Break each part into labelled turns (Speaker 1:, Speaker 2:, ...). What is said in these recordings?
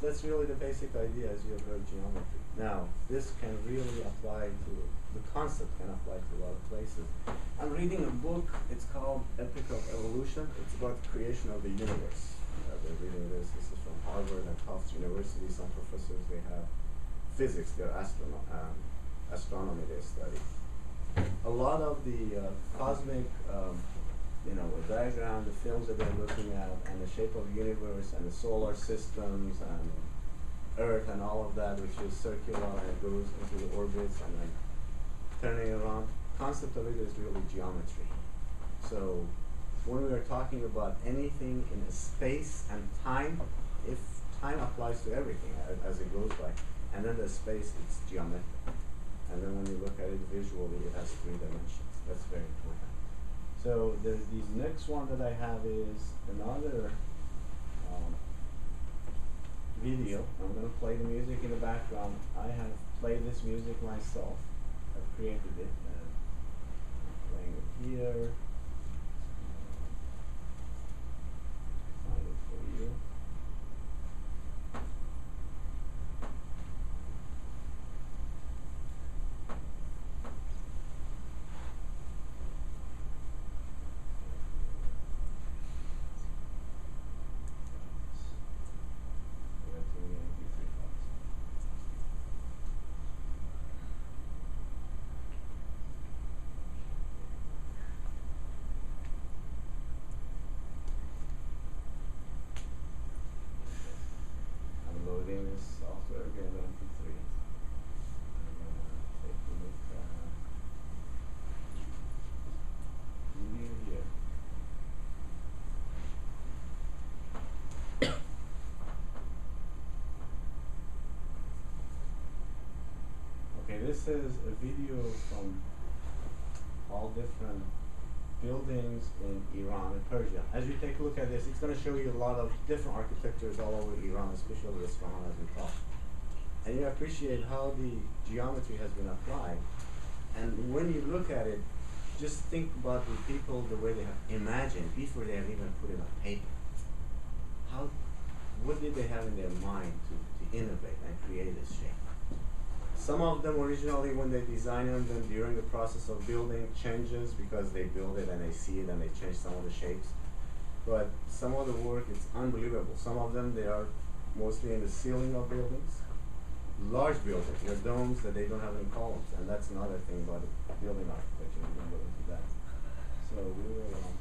Speaker 1: that's really the basic idea as you have heard geometry. Now, this can really apply to, the concept can apply to a lot of places. I'm reading a book, it's called Epic of Evolution. It's about the creation of the universe. I've been reading this. This is from Harvard and Tufts University. Some professors, they have physics, they're astronomy they study. A lot of the cosmic diagram, the films that they're looking at, and the shape of the universe, and the solar systems, and Earth, and all of that, which is circular, and it goes into the orbits, and then turning around. Concept of it is really geometry. So when we are talking about anything in a space and time, if time applies to everything as it goes by, and then the space, it's geometric. And then when you look at it visually, it has 3 dimensions. That's very important. So the next one that I have is another video. I'm going to play the music in the background. I have played this music myself. I've created it. Playing it here. Find it for you. This software again, MP3. I'm gonna take a look at video here. Okay, this is a video from all different buildings in Iran and Persia. As you take a look at this, it's going to show you a lot of different architectures all over Iran, especially Isfahan as we talk. And you appreciate how the geometry has been applied. And when you look at it, just think about the people, the way they have imagined before they have even put it on paper. What did they have in their mind to innovate and create this shape? Some of them originally, when they design them, then during the process of building, changes because they build it and they see it and they change some of the shapes. But some of the work, it's unbelievable. Some of them, they are mostly in the ceiling of buildings. Large buildings, they're domes that they don't have any columns, and that's another thing about building architecture. We don't go into that. So we will.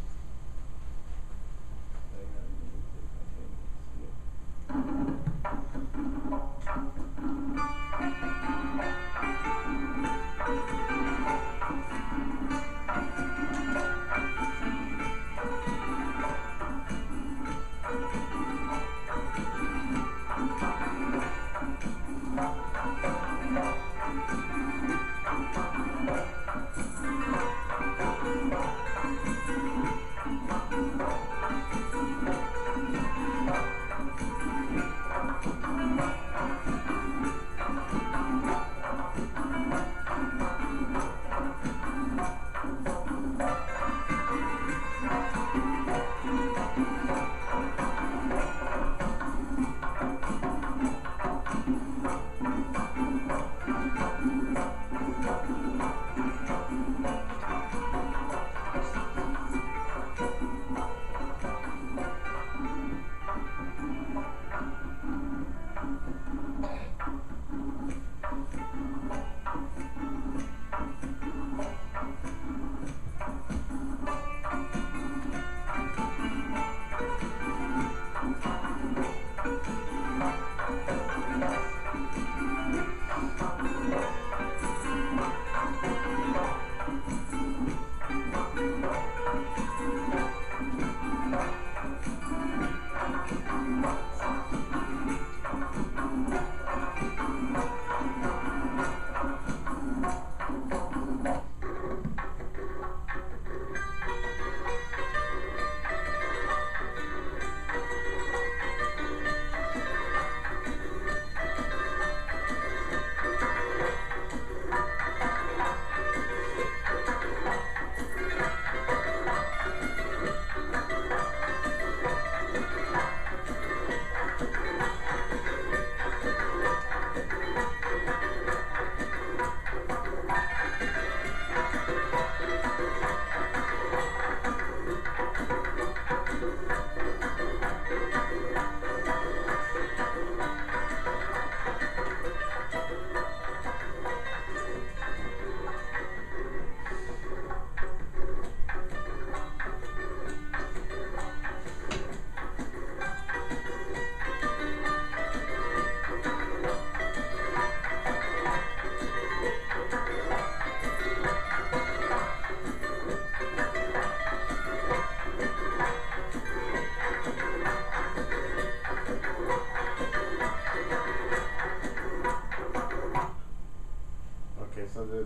Speaker 1: so the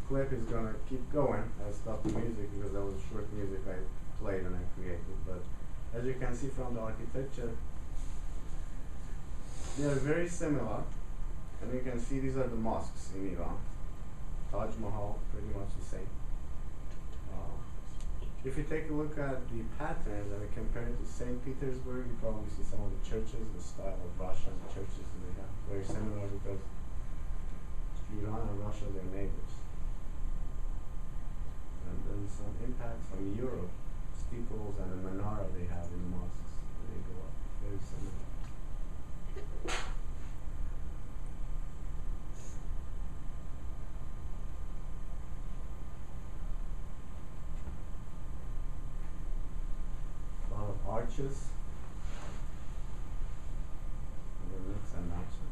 Speaker 1: clip is gonna keep going. I stopped the music because that was short music I played and I created. But as you can see from the architecture, they are very similar. And you can see these are the mosques in Iran. Taj Mahal, pretty much the same. If you take a look at the patterns and we compare it to St. Petersburg, you probably see some of the churches, the style of Russian churches that they have, very similar because Iran and Russia, they're neighbors. And then some impacts from Europe, steeples and a menorah they have in the mosques, they go up, very similar. A lot of arches, and they mix and match them.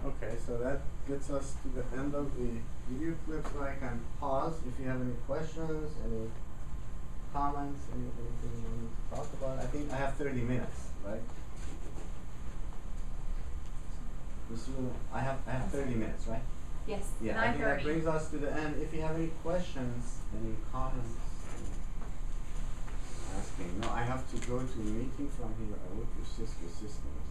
Speaker 1: Okay, so that gets us to the end of the video clip, so I can pause if you have any questions, any comments, anything you want to talk about. I think I have 30 minutes, right? I have 30 minutes, right?
Speaker 2: Yes.
Speaker 1: Yeah, I think that brings us to the end. If you have any questions, any comments, asking. No, I have to go to a meeting from here. I work with Cisco Systems.